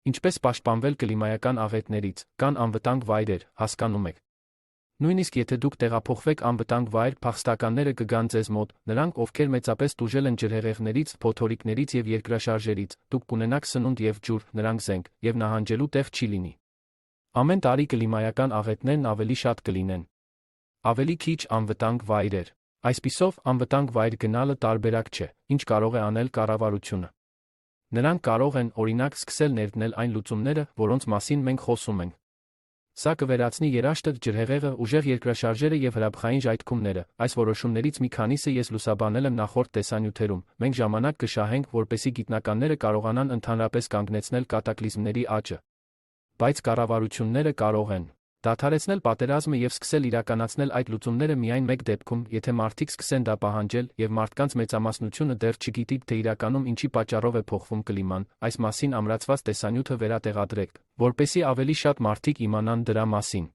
Ինչպես պաշտպանվել կլիմայական աղետներից, կան անվտանգ վայրեր, հասկանում եք։ Նույնիսկ եթե դուք տեղափոխվեք անվտանգ վայր, փախստականները կգան ձեզ մոտ, նրանք, ովքեր մեծապես տուժել են ջրհեղեղներից, փոթորիկներից եւ երկրաշարժերից, դուք կունենաք սնունդ եւ ջուր, նրանք զենք, եւ նահանջելու տեղ չի լինի։ Ամեն տարի կլիմայական աղետներն ավելի շատ կլինեն։ Ավելի քիչ անվտանգ վայրեր։ Այսպիսով, անվտանգ վայր գնալը տարբերակ չէ, ինչ կարող է անել կառավարությունը։ Նրանք կարող են, օրինակ, սկսել ներդնել այն լուծումները, որոնց մասին մենք խոսում ենք։ Սա կվերացնի երաշտը, ջրհեղեղը, ուժեղ երկրաշարժերը եւ հրաբխային ժայթքումները։ Այս որոշումներից մի քանիսը ես լուսաբանել եմ նախորդ տեսանյութերում։ Մենք ժամանակ կշահենք, որպեսզի գիտնականները կարողանան ընդհանրապես կանգնեցնել կատակլիզմների աճը։ Բայց կառավարությունները կարող են դադարեցնել պատերազմը եւ սկսել իրականացնել այդ լուծումները միայն մեկ դեպքում, եթե մարդիկ սկսեն դա պահանջել, եւ մարդկանց մեծամասնությունը դեռ չգիտի, թե իրականում ինչի պատճառով է փոխվում կլիման, այս մասին ամրացված տեսանյութը վերատեղադրեք, որպեսզի ավելի շատ մարդիկ իմանան դրա մասին։